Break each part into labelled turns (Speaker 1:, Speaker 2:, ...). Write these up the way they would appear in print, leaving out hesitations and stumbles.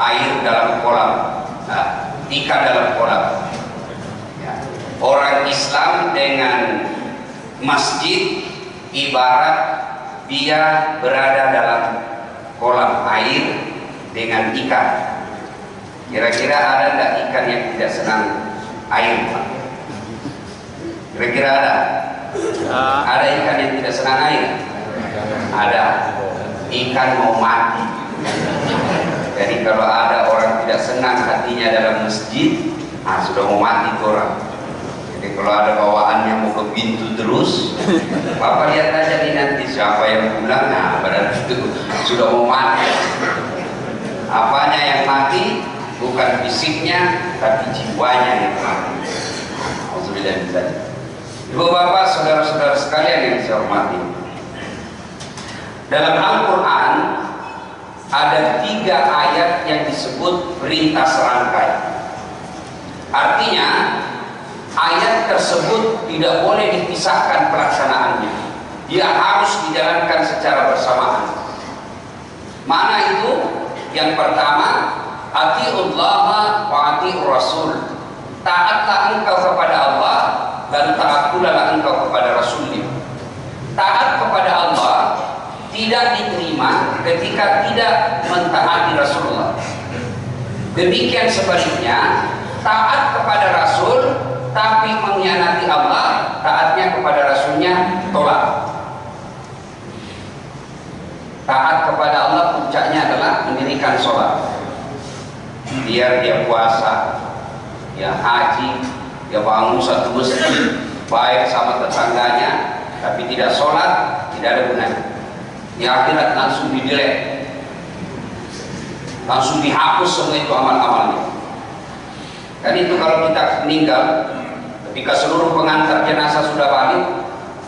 Speaker 1: air dalam kolam, ikan dalam kolam. Ya. Orang Islam dengan masjid ibarat dia berada dalam kolam air dengan ikan. Kira-kira ada enggak ikan yang tidak senang air? Kira-kira ada? Ada ikan yang tidak senang air? Ada. Ikan mau mati. Jadi kalau ada orang tidak senang hatinya dalam masjid, sudah mau mati tuh orang. Jadi kalau ada bawaannya mau ke pintu terus, Bapak lihat aja nih nanti siapa yang pulang, berarti itu sudah mau mati. Apanya yang mati? Bukan fisiknya, tapi jiwanya yang mati. Alhamdulillah. Ibu bapak, saudara-saudara sekalian yang saya hormati, dalam Al-Quran ada 3 ayat yang disebut perintah serangkai. Artinya ayat tersebut tidak boleh dipisahkan pelaksanaannya, dia harus dijalankan secara bersamaan. Mana itu? Yang pertama, atiullaha wa atiur rasul, taatlah engkau kepada Allah dan taat pula engkau kepada Rasulnya. Taat kepada Allah tidak diterima ketika tidak mentaati Rasulullah. Demikian sebaliknya, taat kepada Rasul tapi mengkhianati Allah, taatnya kepada Rasulnya tolak. Taat kepada Allah puncaknya adalah mendirikan sholat. Biar dia puasa, dia haji, dia bangun satu masjid, baik sama tetangganya, tapi tidak sholat, tidak ada gunanya. Di akhirat langsung didelete, langsung dihapus semua itu amal-amalnya. Dan itu kalau kita meninggal, ketika seluruh pengantar jenazah sudah balik,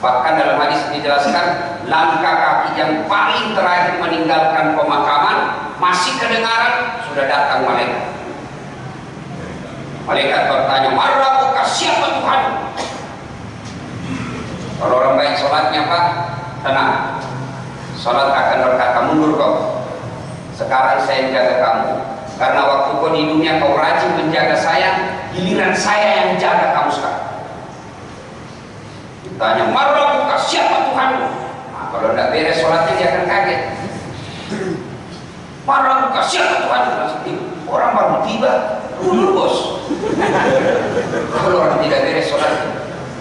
Speaker 1: bahkan dalam hadis dijelaskan, langkah kaki yang paling terakhir meninggalkan pemakaman masih kedengaran, sudah datang malaikat. Malaikat bertanya, "Marrabuka, siapa Tuhan?" Kalau orang baik sholatnya, Pak, tenang, sholat akan berkata, "Mundur kau, sekarang saya jaga kamu, karena waktu kau di dunia kau rajin menjaga saya, giliran saya yang jaga kamu sekarang." Ditanya, "Marrabuka, siapa Tuhanmu?" Kalau tidak beres sholatnya dia akan kaget. "Marrabuka, siapa Tuhanmu?" Orang baru tiba, dulu bos. Kalau orang tidak beres sholatnya,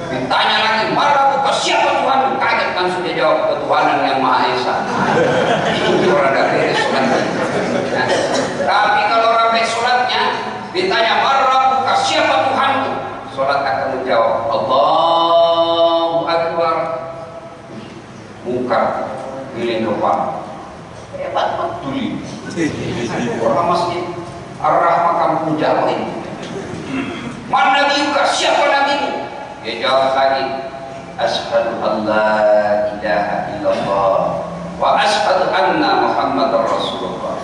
Speaker 1: ditanya lagi, "Marrabuka, siapa Tuhanmu?" Kaget langsung dia jawab, "Ketuhanan yang Maha Esa." Ini orang tidak beres sholatnya. Nah, tapi kalau orang baik sholatnya, ditanya, "Marrabuka, siapa Tuhanmu?" Sholat akan menjawab, "Allahu Akbar." Muka giling kepala, hebat betul ini. Orang masjid Ar-Rahmah kampung Jawa ini. "Man nabiyuka, siapa nabimu?" Dia jawab lagi, "Asyhadu an la ilaha illallah wa asyhadu anna Muhammadar Rasulullah."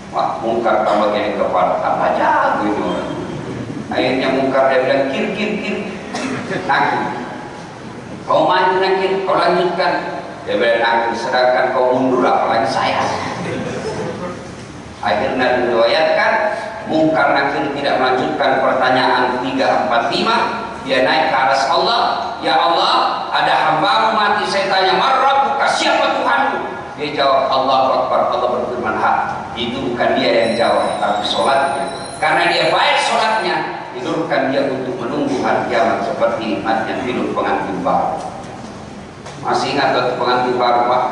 Speaker 1: Wah, Mungkar tambah giling kepala, tambah jago ini orang. Akhirnya Mungkar dia bilang, kir. Nakir, kau maju nakir, kau lanjutkan. Dia bilang, nakir, sedangkan kau mundur apalagi saya. Akhirnya diriwayatkan Mungkar nakir tidak melanjutkan pertanyaan 3, 4, 5. Dia naik ke atas Allah. "Ya Allah, ada hambamu mati, saya tanya, Marrabuka, siapa Tuhanmu?" Dia jawab, "Allahu Akbar." Allah berfirman, itu bukan dia yang jawab, tapi sholatnya. Karena dia baik sholatnya, tidurkan dia untuk menunggu hari kiamat seperti nikmatnya tidur pengantin baru. Masih ingat waktu pengantin baru, Pak?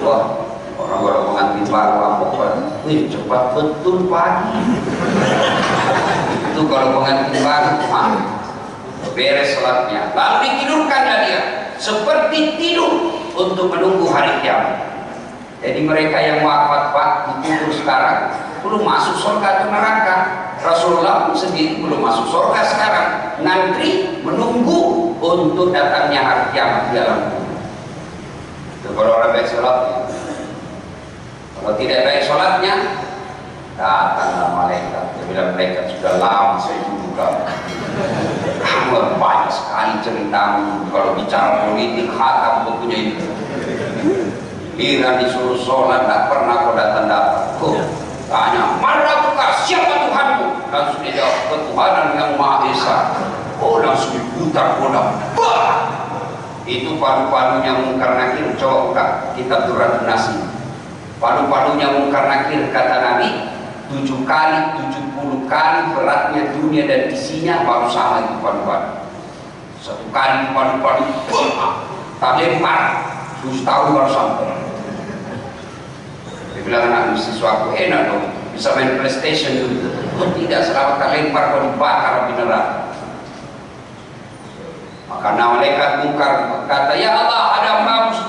Speaker 1: Wah, orang baru pengantin baru apa? Wih, cepat betul pagi. Itu kalau pengantin baru, beres sholatnya, lalu ditidurkanlah dia seperti tidur untuk menunggu hari kiamat. Jadi mereka yang wafat, Pak, dikubur sekarang belum masuk surga atau neraka. Rasulullah pun sendiri belum masuk surga sekarang, ngantri menunggu untuk datangnya hari kiamat di dalam kubur. Itu kalau orang baik sholatnya. Kalau tidak baik sholatnya, datanglah malaikat. Dia bilang, "Malaikat, sudah lama saya duduk kamu banyak sekali ceritamu, kalau bicara politik hatam kau punya itu. Giliran disuruh sholat, tak pernah kau datang. Tanya, "Marah langsung dia jawab ketuhanan yang Maha Esa. Oh, langsung diputar bola. Bah! Itu palu-palunya Munkar Nakir. Coba buka kitab Durratun Nasim. Palu-palunya Munkar Nakir kata Nabi 7 kali 70 kali beratnya dunia dan isinya baru sama itu palu-palu. 1 kali palu-palu tak lempar 7 tahun baru sampai. Dia bilang anak siswa aku enak dong, bisa main PlayStation dulu. Oh, tidak, selama tak lempar kau dibakar api neraka. Maka malaikat Munkar kata, ya Allah, ada mantu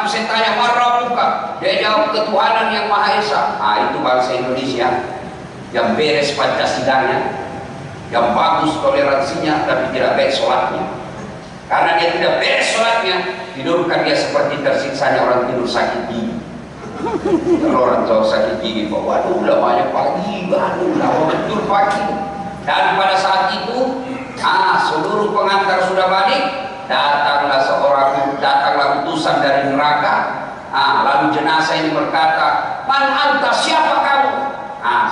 Speaker 1: saya tanya marah buka. Dia jawab ketuhanan yang Maha Esa. Itu bangsa Indonesia yang beres Pancasilanya, yang bagus toleransinya, tapi tidak baik sholatnya. Karena dia tidak beres sholatnya, tidurkan dia seperti tersiksanya orang tidur sakit gigi. Kalau orang tahu sakit gigi, waduh lamanya pagi, waduh lama betul pagi. Dan pada saat itu seluruh pengantar sudah balik, datanglah utusan dari neraka. Lalu jenazah ini berkata, man anta, siapa kamu?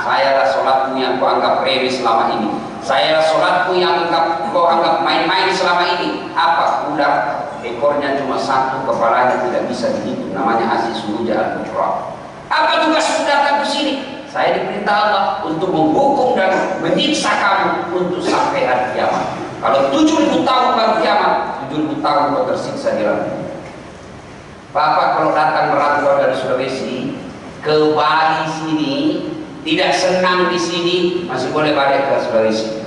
Speaker 1: Sayalah sholatmu yang kau anggap remeh selama ini. Sayalah sholatmu yang kau anggap main-main selama ini. Apa? Udah, ekornya cuma 1, kepalanya tidak bisa dihitung. Namanya Aziz Suruja Al-Mutraf. Apa tugasmu datang ke sini? Saya diperintah Allah untuk menghukum dan menyiksa kamu untuk sampai hari kiamat. Kalau 7.000 tahun baru kiamat, 7.000 tahun kau tersiksa di dalam dunia. Bapak kalau datang merantau dari Sulawesi ke Bali sini, tidak senang di sini, masih boleh balik ke Sulawesi.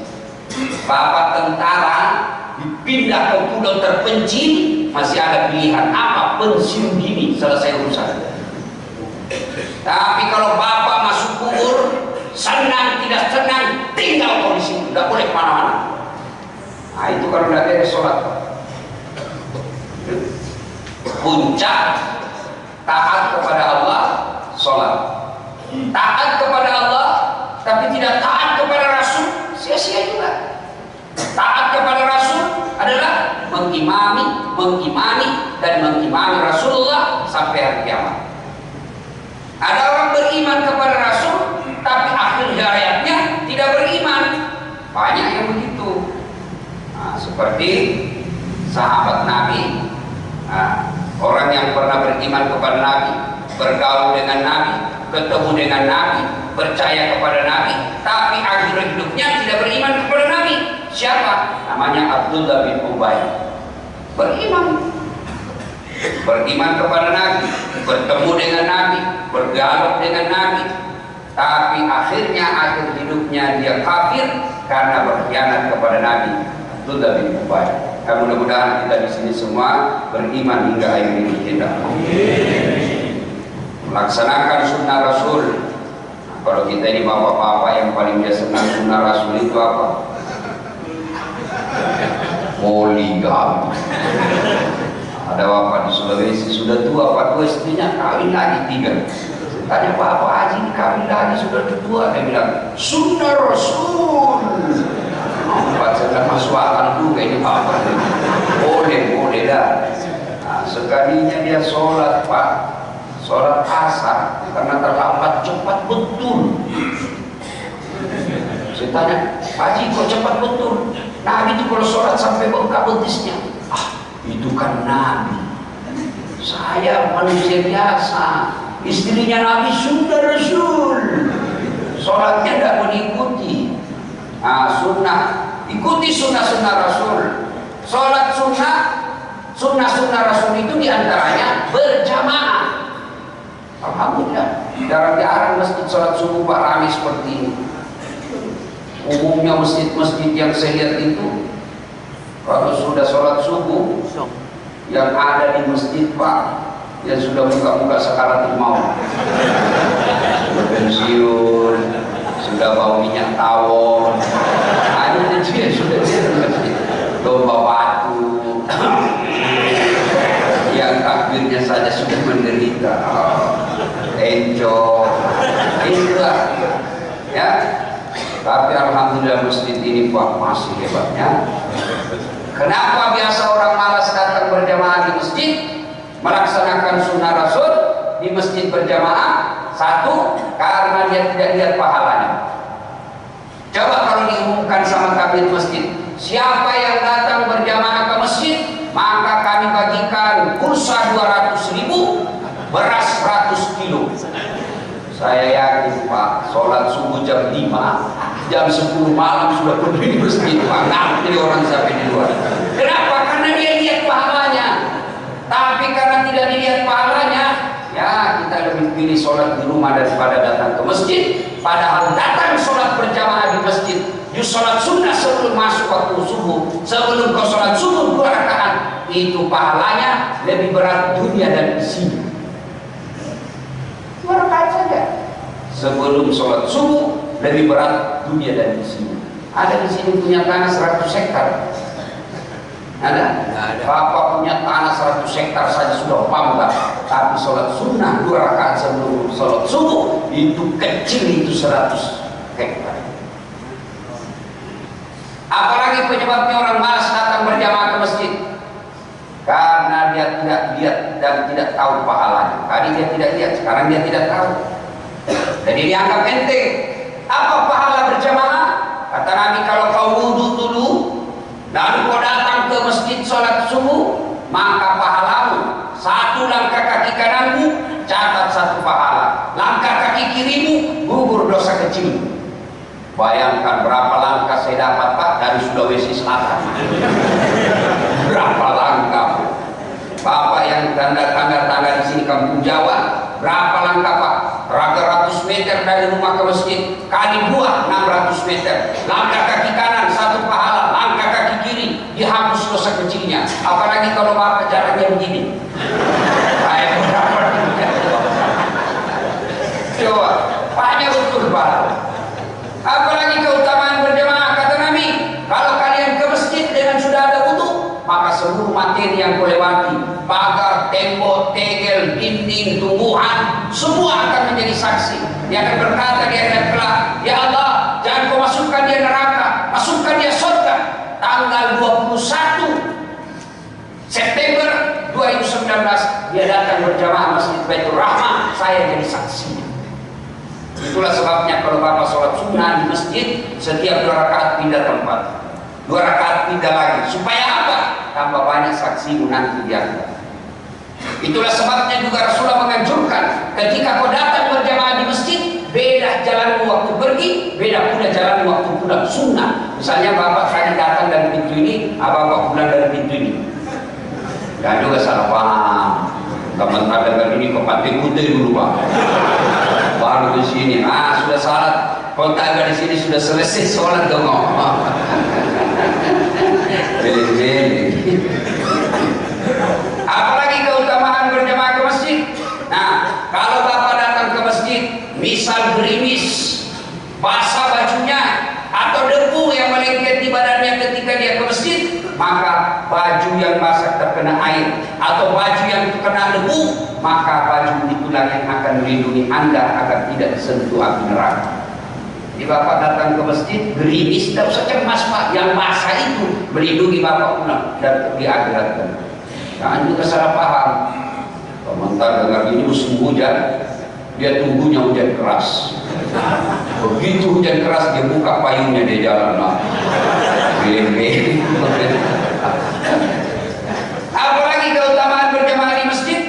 Speaker 1: Bapak tentara dipindah ke pulau terpencil, masih ada pilihan apa? Pensiun dini, selesai urusan. Tapi kalau bapak masuk kubur, senang tidak senang, tinggal kau di sini, tidak boleh kemana-mana. Itu kalau tidak beres sholat. Puncak taat kepada Allah, sholat. Taat kepada Allah, tapi tidak taat kepada Rasul, sia-sia juga. Taat kepada Rasul adalah mengimani dan mengimani Rasulullah sampai hari kiamat. Ada orang beriman kepada Rasul, tapi akhir hayatnya tidak beriman. Banyak yang begitu. Seperti sahabat Nabi, orang yang pernah beriman kepada Nabi, bergaul dengan Nabi, ketemu dengan Nabi, percaya kepada Nabi, tapi akhir hidupnya tidak beriman kepada Nabi. Siapa? Namanya Abdullah bin Ubay. Beriman kepada Nabi, bertemu dengan Nabi, bergaul dengan Nabi, tapi akhirnya akhir hidupnya dia kafir karena berkhianat kepada Nabi. Abdullah bin Ubay. Mudah-mudahan kita di sini semua beriman hingga akhir hidup kita. Melaksanakan sunnah Rasul. Kalau kita ini bapak-bapak yang paling dia senang sunnah Rasul itu apa? Poligami. Ada bapak di Sulawesi sudah tua, 42 istrinya kawin lagi 3. Tanya Pak Haji kawin lagi sudah tua, dia bilang sunnah Rasul. Baca masuk akal juga ini bapak. Boleh dah. Sekalinya dia sholat Pak, sholat asar karena terlambat cepat betul. Saya tanya, Haji kok cepat betul? Nabi itu kalau sholat sampai bengkak betisnya. Itu kan Nabi. Saya manusia biasa. Istrinya Nabi sunnah Rasul. Sholatnya tidak mengikuti sunnah. Ikuti sunnah-sunnah Rasul. Sholat sunnah Rasul itu diantaranya berjamaah. Alhamdulillah, jarang-jarang masjid sholat subuh Pak ramai seperti ini. Umumnya masjid-masjid yang saya lihat itu, kalau sudah sholat subuh, yang ada di masjid Pak, yang sudah buka-buka sakaratul maut, sudah pensiun, sudah bau minyak tawon, ada dia sudah masjid, domba batu, yang takbirnya saja sudah menderita, encok, itulah, ya. Tapi alhamdulillah masjid ini Pak masih hebatnya. Kenapa biasa orang malas datang berjamaah di masjid, melaksanakan sunnah Rasul di masjid berjamaah? Satu, karena dia tidak lihat pahalanya. sama kabir masjid, siapa yang datang berjamaah ke masjid, maka kami bagikan pulsa 200.000, beras 100 kilo. Saya yakin Pak, sholat subuh jam 5, jam 10 malam sudah pergi di masjid Pak, ngantri orang sampai di luar. Kenapa? Karena dia lihat pahalanya. Tapi karena tidak dilihat pahalanya, ya kita lebih pilih sholat di rumah daripada datang ke masjid. Padahal datang sholat berjamaah di masjid, sholat sunnah sebelum masuk waktu subuh, sebelum kau sholat subuh 2 rakaat, itu pahalanya lebih berat dunia dan isinya. 2 rakaat saja sebelum sholat subuh lebih berat dunia dan isinya. Ada di sini punya tanah 100 hektar? Ada? Ada. Bapak punya tanah 100 hektar saja sudah bangga. Tapi sholat sunnah 2 rakaat sebelum sholat subuh itu kecil, itu 100 hektar. Apalagi penyebabnya orang malas datang berjamaah ke masjid? Karena dia tidak lihat dan tidak tahu pahalanya. Tadi dia tidak lihat, sekarang dia tidak tahu. Jadi dianggap enteng. Apa pahala berjamaah? Kata Nabi, kalau kau wudhu dulu, lalu kau datang ke masjid sholat subuh, maka pahalamu 1 langkah kaki kananmu catat 1 pahala, langkah kaki kirimu gugur dosa kecil. Bayangkan berapa langkah saya dapat Pak dari Sulawesi Selatan. Berapa langkah Bapak yang tangga di sini kampung Jawa, berapa langkah Pak? 300 meter dari rumah ke masjid, kali 2 600 meter. Langkah kaki kanan 1 pahala, langkah kaki kiri dihapus dosa kecilnya. Apalagi kalau Bapak jaraknya begini. Kayak berapa? Coba, banyak betul Pak. Apalagi keutamaan berjamaah, kata Nabi, kalau kalian ke masjid dengan sudah ada wudu, maka seluruh materi yang kau lewati, pagar, tembok, tegel, dinding, tumbuhan, semua akan menjadi saksi. Dia akan berkata di akhirat kelak, ya Allah, jangan kau masukkan dia neraka, masukkan dia surga. Tanggal 21 September 2019 dia datang berjamaah Masjid Baitur Rahmah, saya jadi saksinya. Itulah sebabnya kalau Bapak sholat sunnah di masjid, setiap 2 rakaat pindah tempat, 2 rakaat pindah lagi. Supaya apa? Tambah banyak saksimu nanti di akhirat. Itulah sebabnya juga Rasulullah menganjurkan, ketika kau datang berjamaah di masjid, beda jalanmu waktu pergi, beda pula jalanmu waktu pulang, sunnah. Misalnya Bapak tadi datang dari pintu ini, Bapak pulang dari pintu ini. Dan juga salah paham. Teman-teman dengar ini ke Pantai Kutai dulu Pak, baru di sini. Sudah salat, kontak di sini sudah selesai sholat dong. Apalagi keutamaan berjamaah ke masjid. Nah, kalau Bapak datang ke masjid, misal gerimis, basah bajunya, atau debu yang melengket di badannya ketika dia ke masjid, maka baju yang basah terkena air atau baju yang terkena debu, maka baju itulah yang akan melindungi Anda agar tidak disentuh api neraka. Jadi Bapak datang ke masjid, gerimis, tidak usah cemas Pak, yang basah itu melindungi Bapak pulang dan di akhirat. Jangan juga salah paham. Komentar dengar ini musim hujan, dia tunggunya hujan keras. Begitu hujan keras dia buka payungnya, dia jalan lah. Apalagi keutamaan berjamaah di masjid.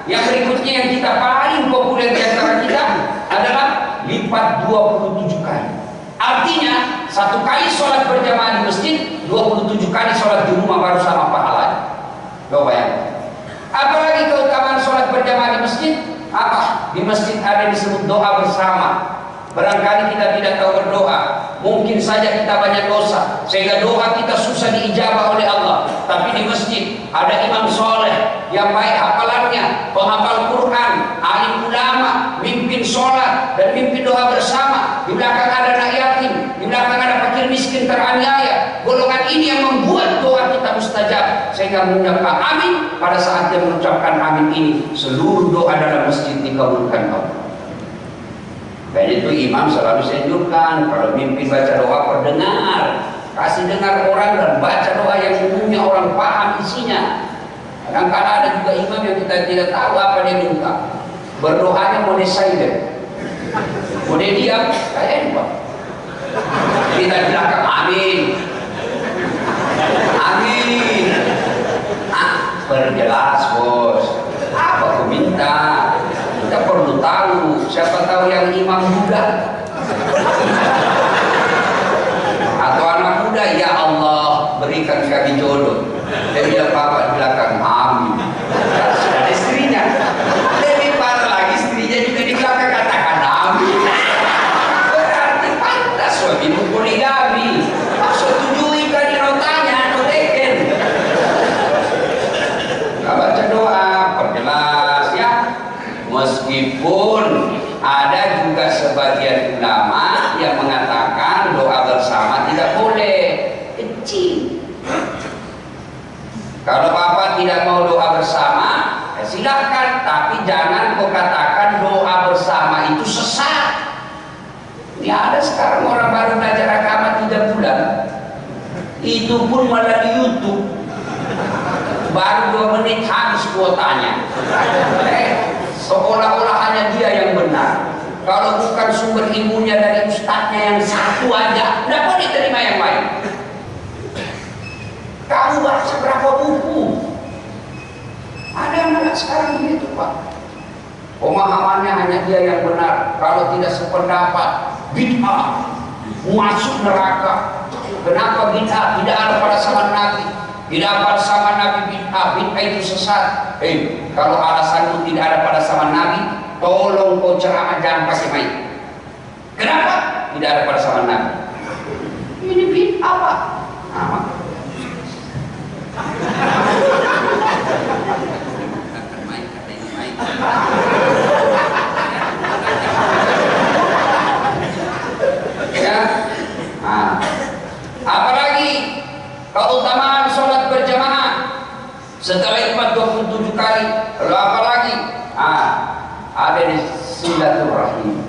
Speaker 1: Yang berikutnya yang kita paling populer di antara kita adalah lipat 27 kali. Artinya 1 kali sholat berjamaah di masjid, 27 kali sholat di rumah baru sama pahalanya. Coba ya. Apalagi keutamaan sholat berjamaah di masjid? Apa? Di masjid ada disebut doa bersama. Barangkali kita tidak tahu berdoa, mungkin saja kita banyak dosa sehingga doa kita susah diijabah oleh Allah. Tapi di masjid ada imam soleh yang baik hafalannya, penghafal Quran, alim ulama, mimpin sholat dan mimpin doa bersama. Di belakang ada anak yatim, di belakang ada fakir miskin teraniaya. Golongan ini yang membuat doa kita mustajab sehingga mengucapkan amin. Pada saat dia mengucapkan amin ini, seluruh doa dalam masjid dikabulkan Allah. Dan itu imam selalu senyumkan, kalau mimpi baca doa perdengar, kasih dengar orang dan baca doa yang umumnya orang paham isinya. Kadang-kadang ada juga imam yang kita tidak tahu apa dia minta, berdoanya mau silent, mau dia diam, kayak apa? Kita kita di belakang amin, amin. Perjelas bos, apa aku minta? Kita perlu tahu, siapa tahu yang imam muda atau anak muda, ya Allah berikan kami jodoh. Dia bilang bapak di belakang amin. Sudah ada istrinya, lebih parah lagi istrinya juga di belakang katakan amin. Berarti pantas suamimu poligami. Maksud tujui kan di notanya atau teken. Baca doa perjelas ya. Meskipun ada juga sebagian ulama yang mengatakan doa bersama tidak boleh, kecil. Kalau bapak tidak mau doa bersama, ya silakan, tapi jangan kau katakan doa bersama itu sesat. Ini ada sekarang orang baru belajar agama 3 bulan, itu pun malah di YouTube, baru 2 menit habis kuotanya. Seolah-olah hanya dia yang benar. Kalau bukan sumber ilmunya dari ustadznya yang satu aja, tidak boleh terima yang lain. Kamu baca berapa buku? Ada anak sekarang begitu Pak. Pemahamannya hanya dia yang benar. Kalau tidak sependapat, bid'ah, masuk neraka. Kenapa bid'ah? Tidak ada pada zaman Nabi. Tidak pada zaman Nabi bid'ah. Bid'ah itu sesat. Kalau alasanmu tidak ada pada zaman Nabi, tolong kau ceramah jangan pakai mic. Kenapa? Tidak ada pada zaman Nabi. Ini bid'ah Pak. Nah, ya. Nah, apalagi keutamaan sholat berjamaah setelah ibadah 27 kali. Lalu apalagi? Ada di silaturahim.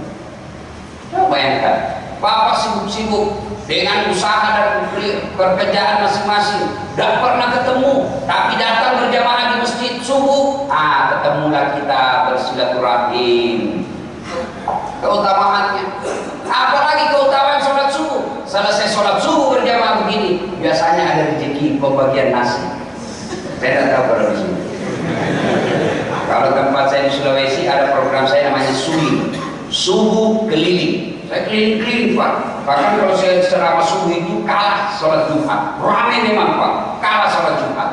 Speaker 1: Coba bayangkan, bapak sibuk-sibuk dengan usaha dan pekerjaan masing-masing, tidak pernah ketemu, tapi datang berjamaah di masjid subuh, ketemulah kita bersilaturahim. Keutamaannya, apalagi keutamaan sholat subuh. Selesai sholat subuh berjamaah begini, biasanya ada rezeki pembagian nasi. Saya tidak tahu kalau di sini. Kalau tempat saya di Sulawesi ada program saya namanya subuh keliling. Saya keliling-keliling Pak. Bahkan kalau saya ceramah subuh itu kalah sholat Jumat. Ramai memang Pak, kalah sholat Jumat.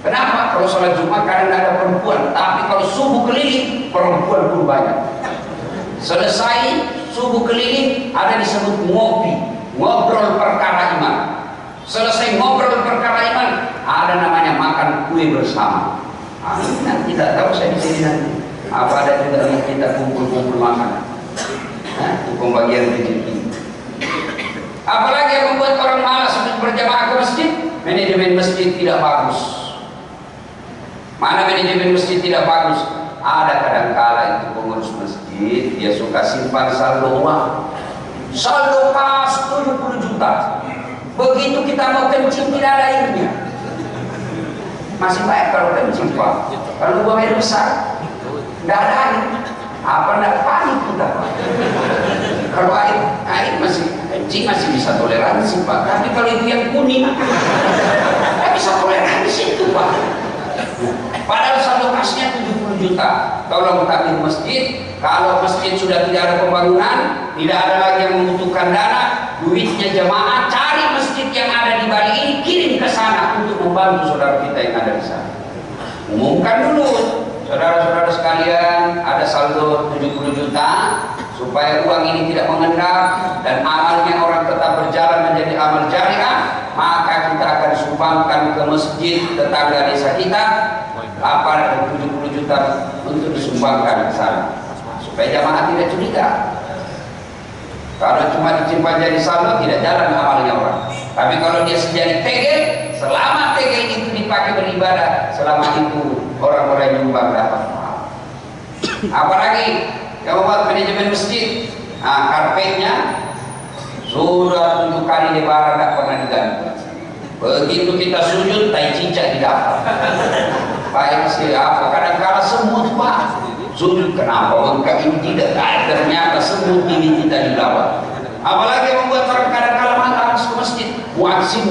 Speaker 1: Kenapa? Kalau sholat Jumat kadang ada perempuan, tapi kalau subuh keliling perempuan pun banyak. Selesai subuh keliling ada disebut ngopi, ngobrol perkara iman. Selesai ngobrol perkara iman ada namanya makan kue bersama. Nanti tidak tahu saya di sini nanti. Apa ada juga kita kumpul-kumpul makan. Itu pembagian rezeki. Apalagi yang membuat orang malas untuk berjamaah ke masjid? Manajemen masjid tidak bagus. Mana manajemen masjid tidak bagus? Ada kadang-kala itu pengurus masjid dia suka simpan saldo uang. Saldo kas 70 juta. Begitu kita mau kencing tidak ada airnya. Masih baik kalau kencing Pak. Kalau buang air besar tidak ada air. Apa tidak panik kita Pak? Kalau air masih kencing masih bisa toleransi Pak. Tapi kalau itu yang kuning tidak bisa toleransi itu Pak. Padahal saldo kasnya 70 juta. Tolong takmir masjid. Kalau masjid sudah tidak ada pembangunan, tidak ada lagi yang membutuhkan dana, duitnya jemaah cari masjid yang ada di Bali ini, kirim ke sana untuk membantu saudara kita yang ada di sana. Umumkan dulu, saudara-saudara sekalian, ada saldo 70 juta supaya uang ini tidak mengendap dan amalnya orang tetap berjalan menjadi amal jariah, maka kita akan sumbangkan ke masjid tetangga desa kita 70 juta untuk disumbangkan ke sana supaya jamaah tidak curiga. Kalau cuma disimpan jadi saldo tidak jalan amalnya orang. Tapi kalau dia sejadi tegel, selama tegel itu dipakai beribadah, selama itu orang-orang yang nyumbang dapat pahala. Apalagi yang membuat manajemen masjid, karpetnya sudah 7 kali lebaran tidak pernah diganti. Begitu kita sujud, tai cicak didapat. Baik siapa? Kadang-kadang semut Pak. Sujud kenapa? Bengkak ini tidak. Ternyata semut ini tidak dilawan. Apalagi membuat orang kadang-kadang muazzin